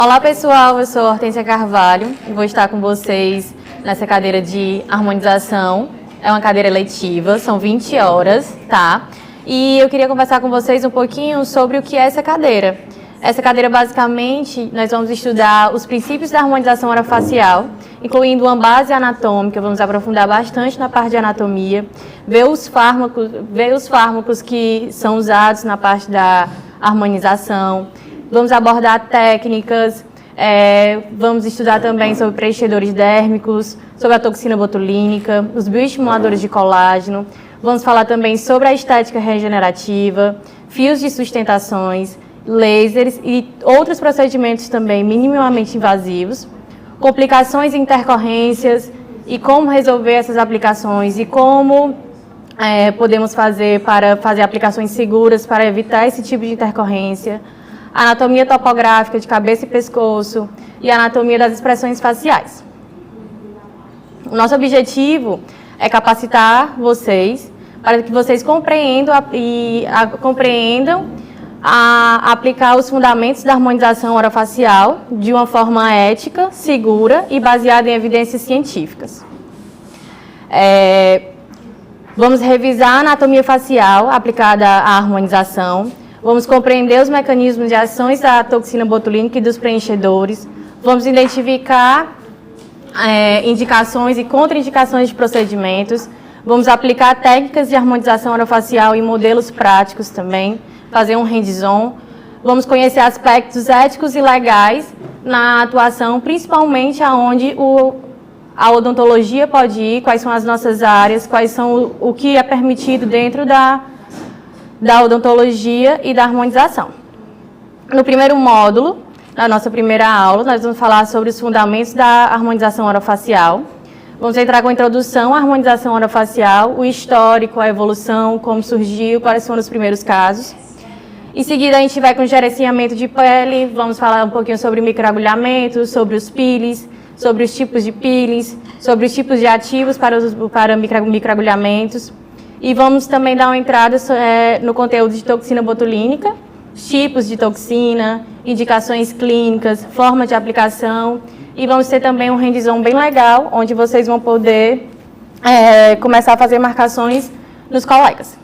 Olá pessoal, eu sou Hortência Carvalho e vou estar com vocês nessa cadeira de harmonização. É uma cadeira letiva, são 20 horas, tá? E eu queria conversar com vocês um pouquinho sobre o que é essa cadeira. Essa cadeira, basicamente, nós vamos estudar os princípios da harmonização orofacial, incluindo uma base anatômica, vamos aprofundar bastante na parte de anatomia, ver os fármacos que são usados na parte da harmonização, vamos abordar técnicas, vamos estudar também sobre preenchedores dérmicos, sobre a toxina botulínica, os bioestimuladores de colágeno, vamos falar também sobre a estética regenerativa, fios de sustentações, lasers e outros procedimentos também minimamente invasivos, complicações e intercorrências e como resolver essas aplicações e como podemos fazer para fazer aplicações seguras para evitar esse tipo de intercorrência, anatomia topográfica de cabeça e pescoço e anatomia das expressões faciais. O nosso objetivo é capacitar vocês para que vocês compreendam a aplicar os fundamentos da harmonização orofacial de uma forma ética, segura e baseada em evidências científicas. Vamos revisar a anatomia facial aplicada à harmonização, vamos compreender os mecanismos de ações da toxina botulínica e dos preenchedores, vamos identificar indicações e contraindicações de procedimentos, vamos aplicar técnicas de harmonização orofacial em modelos práticos também, fazer um hands-on, vamos conhecer aspectos éticos e legais na atuação, principalmente aonde a odontologia pode ir, quais são as nossas áreas, quais são o que é permitido dentro da odontologia e da harmonização. No primeiro módulo, na nossa primeira aula, nós vamos falar sobre os fundamentos da harmonização orofacial. Vamos entrar com a introdução à harmonização orofacial, o histórico, a evolução, como surgiu, quais foram os primeiros casos. Em seguida, a gente vai com gerenciamento de pele, vamos falar um pouquinho sobre microagulhamento, sobre os peelings, sobre os tipos de peelings, sobre os tipos de ativos para microagulhamentos. E vamos também dar uma entrada no conteúdo de toxina botulínica, tipos de toxina, indicações clínicas, forma de aplicação. E vamos ter também um hands-on bem legal, onde vocês vão poder começar a fazer marcações nos colegas.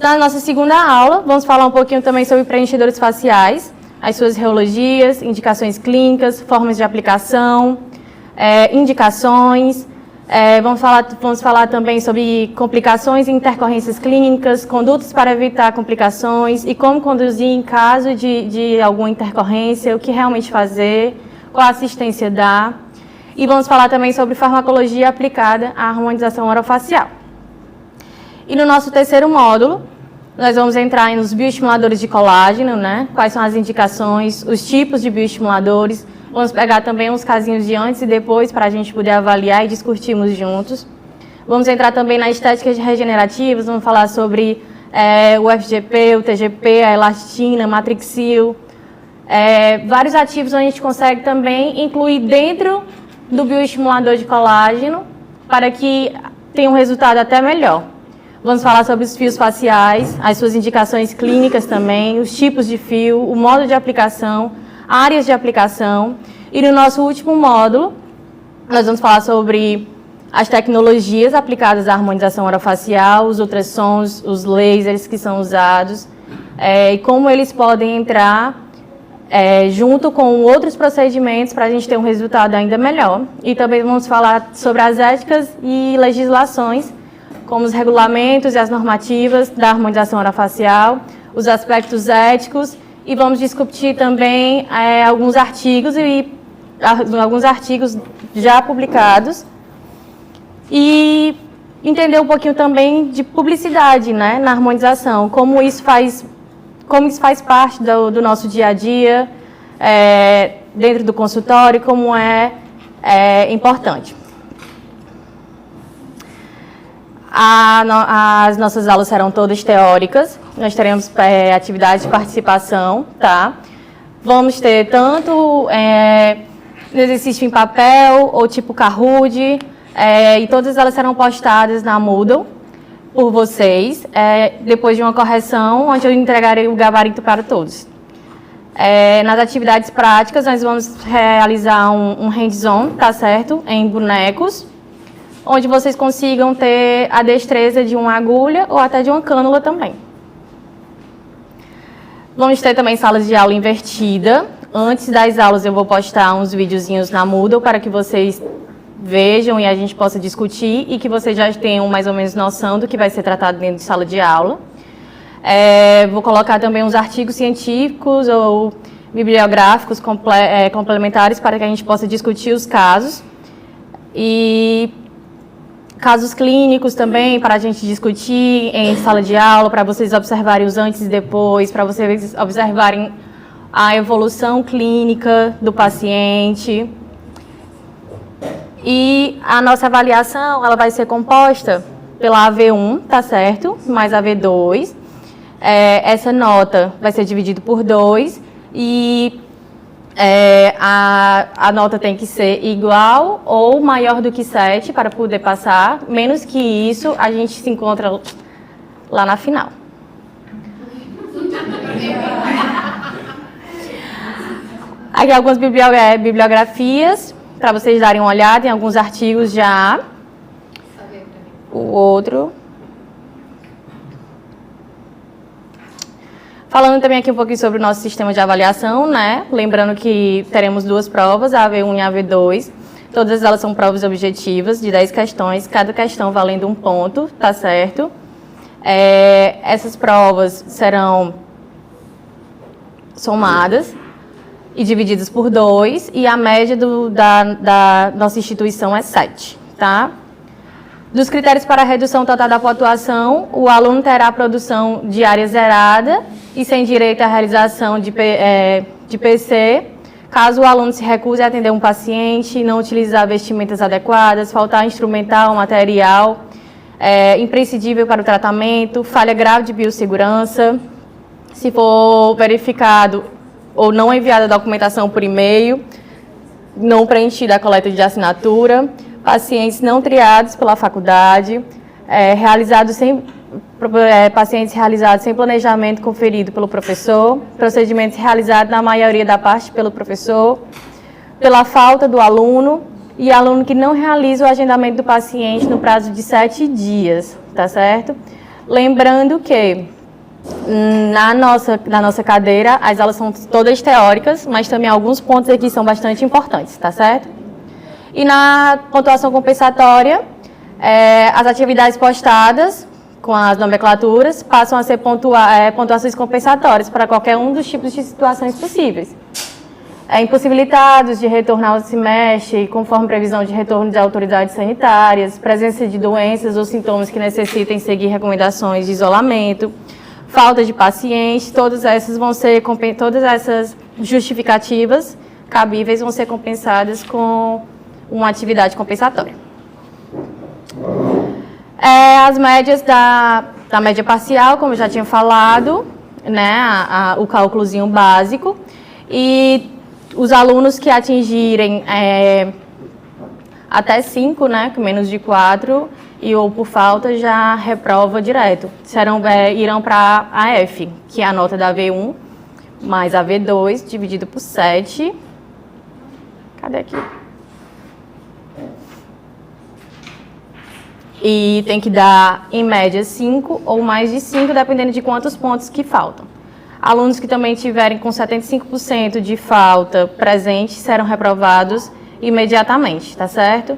Na nossa segunda aula, vamos falar um pouquinho também sobre preenchedores faciais, as suas reologias, indicações clínicas, formas de aplicação, indicações. Vamos falar também sobre complicações e intercorrências clínicas, condutas para evitar complicações e como conduzir em caso de alguma intercorrência, o que realmente fazer, qual assistência dar. E vamos falar também sobre farmacologia aplicada à harmonização orofacial. E no nosso terceiro módulo, nós vamos entrar nos bioestimuladores de colágeno, né? Quais são as indicações, os tipos de bioestimuladores. Vamos pegar também uns casinhos de antes e depois para a gente poder avaliar e discutirmos juntos. Vamos entrar também na estética regenerativas, vamos falar sobre o FGP, o TGP, a elastina, a matrixil. Vários ativos onde a gente consegue também incluir dentro do bioestimulador de colágeno para que tenha um resultado até melhor. Vamos falar sobre os fios faciais, as suas indicações clínicas também, os tipos de fio, o modo de aplicação, áreas de aplicação. E no nosso último módulo, nós vamos falar sobre as tecnologias aplicadas à harmonização orofacial, os ultrassons, os lasers que são usados, e como eles podem entrar junto com outros procedimentos para a gente ter um resultado ainda melhor. E também vamos falar sobre as éticas e legislações, como os regulamentos e as normativas da harmonização orofacial, os aspectos éticos, e vamos discutir também alguns artigos já publicados e entender um pouquinho também de publicidade, né, na harmonização, como isso faz parte do nosso dia a dia, dentro do consultório, como é importante. As nossas aulas serão todas teóricas, nós teremos atividades de participação, tá? Vamos ter tanto exercício em papel ou tipo Kahoot, e todas elas serão postadas na Moodle por vocês, depois de uma correção, onde eu entregarei o gabarito para todos. Nas atividades práticas, nós vamos realizar um hands-on, tá certo? Em bonecos, onde vocês consigam ter a destreza de uma agulha ou até de uma cânula também. Vamos ter também salas de aula invertida. Antes das aulas eu vou postar uns videozinhos na Moodle para que vocês vejam e a gente possa discutir e que vocês já tenham mais ou menos noção do que vai ser tratado dentro de sala de aula. Vou colocar também uns artigos científicos ou bibliográficos complementares para que a gente possa discutir os casos. E casos clínicos também para a gente discutir em sala de aula, para vocês observarem os antes e depois, para vocês observarem a evolução clínica do paciente. E a nossa avaliação, ela vai ser composta pela AV1, tá certo? Mais AV2. Essa nota vai ser dividida por 2 e a nota tem que ser igual ou maior do que 7 para poder passar. Menos que isso, a gente se encontra lá na final. Aqui algumas bibliografias para vocês darem uma olhada em alguns artigos já. O outro. Falando também aqui um pouquinho sobre o nosso sistema de avaliação, né? Lembrando que teremos 2 provas, a AV1 e a AV2. Todas elas são provas objetivas de 10 questões, cada questão valendo 1 ponto, tá certo? Essas provas serão somadas e divididas por 2, e a média da nossa instituição é 7, tá? Dos critérios para a redução total da pontuação, o aluno terá a produção diária zerada e sem direito à realização de PC, caso o aluno se recuse a atender um paciente, não utilizar vestimentas adequadas, faltar instrumental ou material, imprescindível para o tratamento, falha grave de biossegurança, se for verificado ou não enviada a documentação por e-mail, não preenchida a coleta de assinatura, pacientes não triados pela faculdade, pacientes realizados sem planejamento conferido pelo professor, procedimentos realizados na maioria da parte pelo professor, pela falta do aluno e aluno que não realiza o agendamento do paciente no prazo de 7 dias, tá certo? Lembrando que na nossa cadeira as aulas são todas teóricas, mas também alguns pontos aqui são bastante importantes, tá certo? E na pontuação compensatória, as atividades postadas com as nomenclaturas passam a ser pontuações compensatórias para qualquer um dos tipos de situações possíveis. Impossibilitados de retornar ao semestre, conforme previsão de retorno de autoridades sanitárias, presença de doenças ou sintomas que necessitem seguir recomendações de isolamento, falta de paciente, todas essas justificativas cabíveis vão ser compensadas com uma atividade compensatória. As médias da média parcial, como eu já tinha falado, né, o cálculozinho básico, e os alunos que atingirem até 5, né, com menos de 4, ou por falta, já reprova direto. Irão para a F, que é a nota da V1, mais a V2, dividido por 7. Cadê aqui? E tem que dar, em média, 5 ou mais de 5, dependendo de quantos pontos que faltam. Alunos que também tiverem com 75% de falta presente serão reprovados imediatamente, tá certo?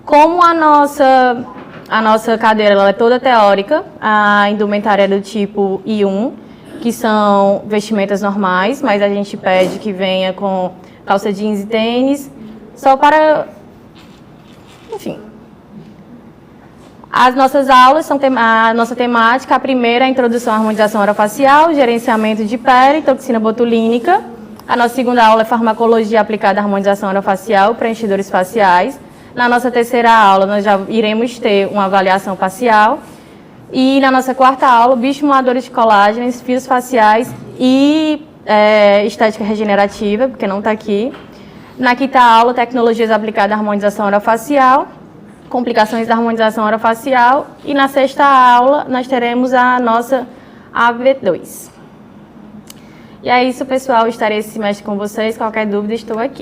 Como a nossa cadeira ela é toda teórica, a indumentária é do tipo I1, que são vestimentas normais, mas a gente pede que venha com calça jeans e tênis, só para... Enfim. As nossas aulas são a nossa temática. A primeira é a introdução à harmonização orofacial, gerenciamento de pele, toxina botulínica. A nossa segunda aula é farmacologia aplicada à harmonização orofacial, preenchedores faciais. Na nossa terceira aula, nós já iremos ter uma avaliação facial. E na nossa quarta aula, bioestimuladores de colágenes, fios faciais e estética regenerativa, porque não está aqui. Na quinta aula, tecnologias aplicadas à harmonização orofacial, complicações da harmonização orofacial, e na sexta aula nós teremos a nossa AV2. E é isso, pessoal. Estarei esse semestre com vocês. Qualquer dúvida, estou aqui.